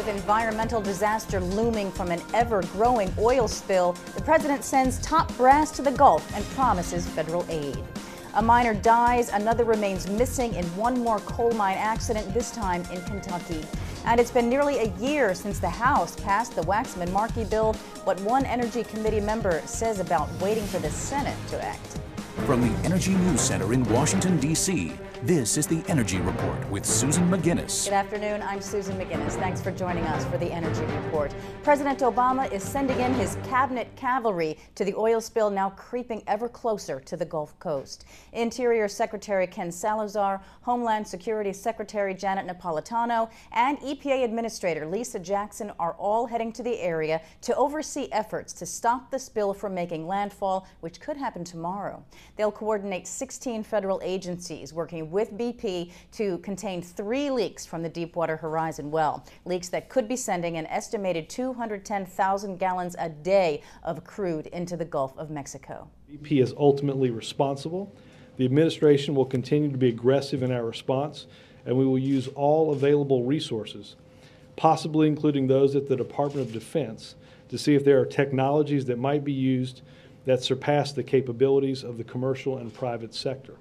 With environmental disaster looming from an ever-growing oil spill, the president sends top brass to the Gulf and promises federal aid. A miner dies, another remains missing in one more coal mine accident, this time in Kentucky. And it's been nearly a year since the House passed the Waxman-Markey bill. What one Energy Committee member says about waiting for the Senate to act. From the Energy News Center in Washington, D.C., this is the Energy Report with Susan McGinnis. Good afternoon, I'm Susan McGinnis. Thanks for joining us for the Energy Report. President Obama is sending in his cabinet cavalry to the oil spill now creeping ever closer to the Gulf Coast. Interior Secretary Ken Salazar, Homeland Security Secretary Janet Napolitano, and EPA Administrator Lisa Jackson are all heading to the area to oversee efforts to stop the spill from making landfall, which could happen tomorrow. They'll coordinate 16 federal agencies working with BP to contain 3 leaks from the Deepwater Horizon well. Leaks that could be sending an estimated 210,000 gallons a day of crude into the Gulf of Mexico. BP is ultimately responsible. The administration will continue to be aggressive in our response, and we will use all available resources, possibly including those at the Department of Defense, to see if there are technologies that might be used that surpass the capabilities of the commercial and private sector.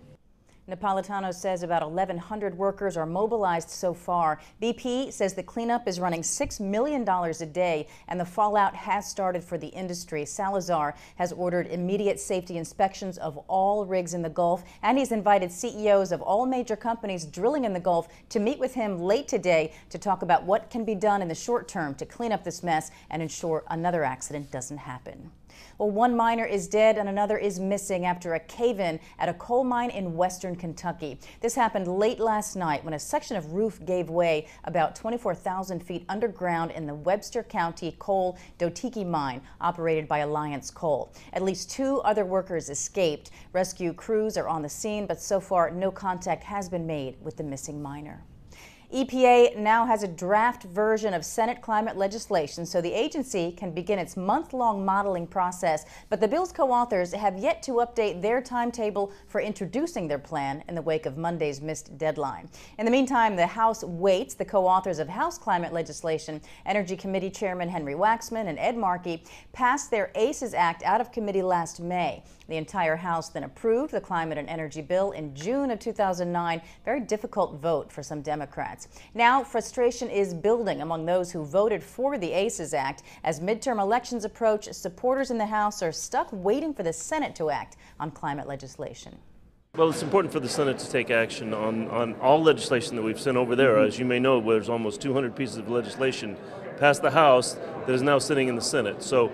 Napolitano says about 1,100 workers are mobilized so far. BP says the cleanup is running $6 million a day, and the fallout has started for the industry. Salazar has ordered immediate safety inspections of all rigs in the Gulf, and he's invited CEOs of all major companies drilling in the Gulf to meet with him late today to talk about what can be done in the short term to clean up this mess and ensure another accident doesn't happen. Well, one miner is dead and another is missing after a cave-in at a coal mine in western Kentucky. This happened late last night when a section of roof gave way about 24,000 feet underground in the Webster County coal Dotiki mine operated by Alliance Coal. At least 2 other workers escaped. Rescue crews are on the scene, but so far no contact has been made with the missing miner. EPA now has a draft version of Senate climate legislation so the agency can begin its month-long modeling process, but the bill's co-authors have yet to update their timetable for introducing their plan in the wake of Monday's missed deadline. In the meantime, the House waits. The co-authors of House climate legislation, Energy Committee Chairman Henry Waxman and Ed Markey, passed their ACES Act out of committee last May. The entire House then approved the climate and energy bill in June of 2009. Very difficult vote for some Democrats. Now, frustration is building among those who voted for the ACES Act. As midterm elections approach, supporters in the House are stuck waiting for the Senate to act on climate legislation. Well, it's important for the Senate to take action on all legislation that we've sent over there. As you may know, there's almost 200 pieces of legislation passed the House that is now sitting in the Senate. So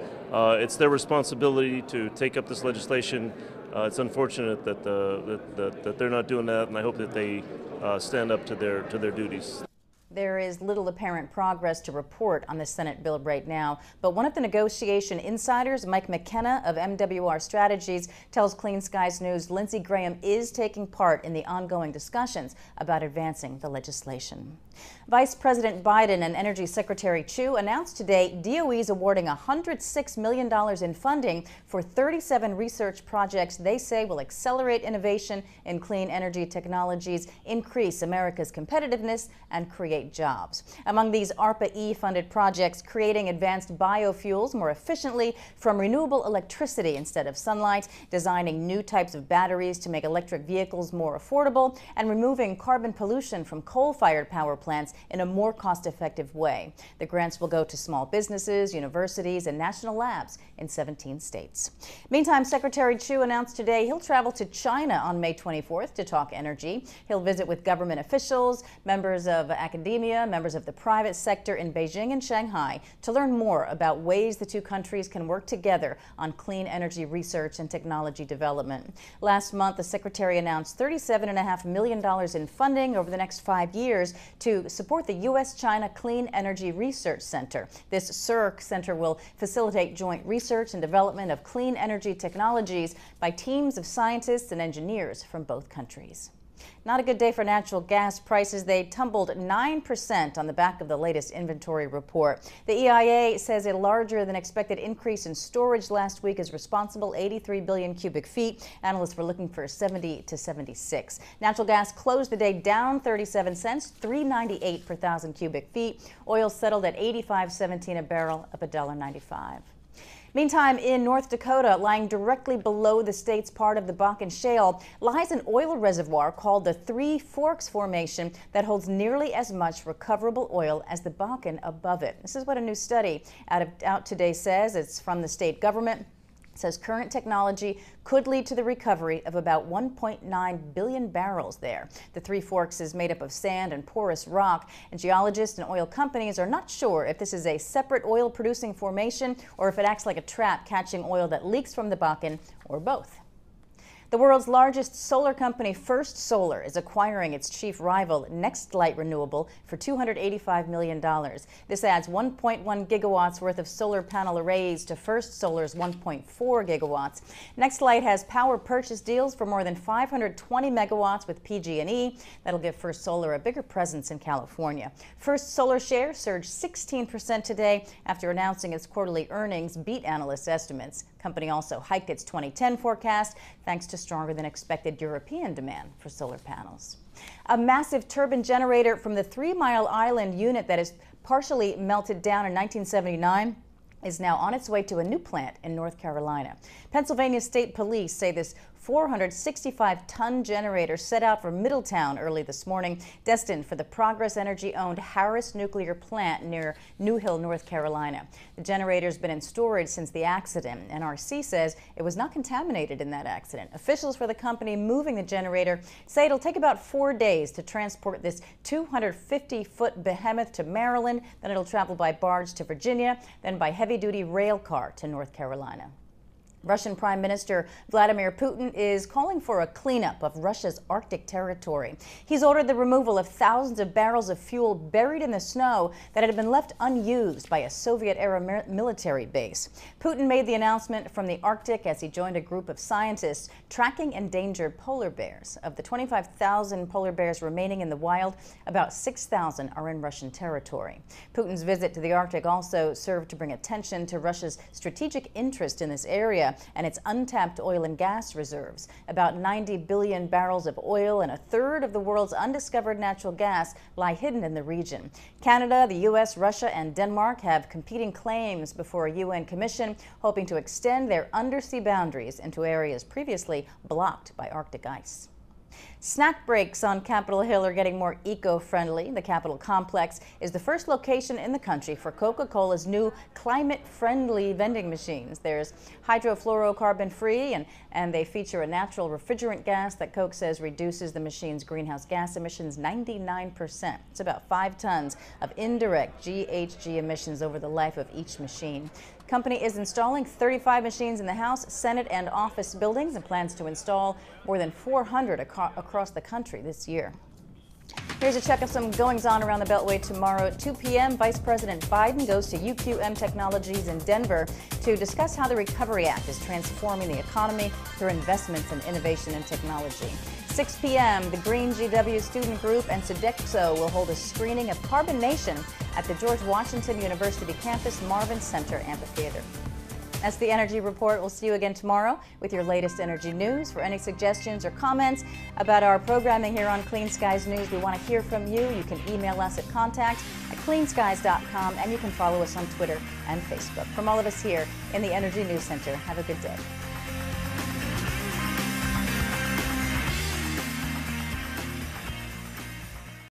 it's their responsibility to take up this legislation. It's unfortunate that they're not doing that, and I hope that they stand up to their duties. There is little apparent progress to report on the Senate bill right now, but one of the negotiation insiders, Mike McKenna of MWR Strategies, tells Clean Skies News Lindsey Graham is taking part in the ongoing discussions about advancing the legislation. Vice President Biden and Energy Secretary Chu announced today DOE is awarding $106 million in funding for 37 research projects they say will accelerate innovation in clean energy technologies, increase America's competitiveness, and create jobs. Among these ARPA-E funded projects, creating advanced biofuels more efficiently from renewable electricity instead of sunlight, designing new types of batteries to make electric vehicles more affordable, and removing carbon pollution from coal-fired power plants in a more cost-effective way. The grants will go to small businesses, universities, and national labs in 17 states. Meantime, Secretary Chu announced today he'll travel to China on May 24th to talk energy. He'll visit with government officials, members of academia, members of the private sector in Beijing and Shanghai to learn more about ways the 2 countries can work together on clean energy research and technology development. Last month, the Secretary announced $37.5 million in funding over the next 5 years to support the U.S.-China Clean Energy Research Center. This CERC center will facilitate joint research and development of clean energy technologies by teams of scientists and engineers from both countries. Not a good day for natural gas prices. They tumbled 9% on the back of the latest inventory report. The EIA says a larger than expected increase in storage last week is responsible, 83 billion cubic feet. Analysts were looking for 70 to 76. Natural gas closed the day down 37 cents, $3.98 per thousand cubic feet. Oil settled at 85.17 a barrel, up $1.95. Meantime, in North Dakota, lying directly below the state's part of the Bakken Shale, lies an oil reservoir called the Three Forks Formation that holds nearly as much recoverable oil as the Bakken above it. This is what a new study out today says. It's from the state government. It says current technology could lead to the recovery of about 1.9 billion barrels there. The Three Forks is made up of sand and porous rock, and geologists and oil companies are not sure if this is a separate oil-producing formation or if it acts like a trap catching oil that leaks from the Bakken, or both. The world's largest solar company, First Solar, is acquiring its chief rival, NextLight Renewable, for $285 million. This adds 1.1 gigawatts worth of solar panel arrays to First Solar's 1.4 gigawatts. NextLight has power purchase deals for more than 520 megawatts with PG&E. That'll give First Solar a bigger presence in California. First Solar shares surged 16% today after announcing its quarterly earnings beat analysts' estimates. The company also hiked its 2010 forecast thanks to stronger than expected European demand for solar panels. A massive turbine generator from the 3 Mile Island unit that is partially melted down in 1979 is now on its way to a new plant in North Carolina. Pennsylvania State Police say this 465-ton generator set out for Middletown early this morning, destined for the Progress Energy-owned Harris nuclear plant near New Hill, North Carolina. The generator's been in storage since the accident. NRC says it was not contaminated in that accident. Officials for the company moving the generator say it'll take about 4 days to transport this 250-foot behemoth to Maryland. Then it'll travel by barge to Virginia, then by heavy-duty rail car to North Carolina. Russian Prime Minister Vladimir Putin is calling for a cleanup of Russia's Arctic territory. He's ordered the removal of thousands of barrels of fuel buried in the snow that had been left unused by a Soviet-era military base. Putin made the announcement from the Arctic as he joined a group of scientists tracking endangered polar bears. Of the 25,000 polar bears remaining in the wild, about 6,000 are in Russian territory. Putin's visit to the Arctic also served to bring attention to Russia's strategic interest in this area and its untapped oil and gas reserves. About 90 billion barrels of oil and a third of the world's undiscovered natural gas lie hidden in the region. Canada, the U.S., Russia, and Denmark have competing claims before a UN commission, hoping to extend their undersea boundaries into areas previously blocked by Arctic ice. Snack breaks on Capitol Hill are getting more eco-friendly. The Capitol complex is the first location in the country for Coca-Cola's new climate-friendly vending machines. There's hydrofluorocarbon-free, and they feature a natural refrigerant gas that Coke says reduces the machine's greenhouse gas emissions 99%. It's about 5 tons of indirect GHG emissions over the life of each machine. The company is installing 35 machines in the House, Senate, and office buildings and plans to install more than 400 across the country this year. Here's a check of some goings-on around the Beltway tomorrow at 2 p.m. Vice President Biden goes to UQM Technologies in Denver to discuss how the Recovery Act is transforming the economy through investments in innovation and technology. 6 p.m., the Green GW Student Group and Sodexo will hold a screening of Carbon Nation at the George Washington University campus Marvin Center Amphitheater. That's the Energy Report. We'll see you again tomorrow with your latest energy news. For any suggestions or comments about our programming here on Clean Skies News, we want to hear from you. You can email us at contact@cleanskies.com, and you can follow us on Twitter and Facebook. From all of us here in the Energy News Center, have a good day.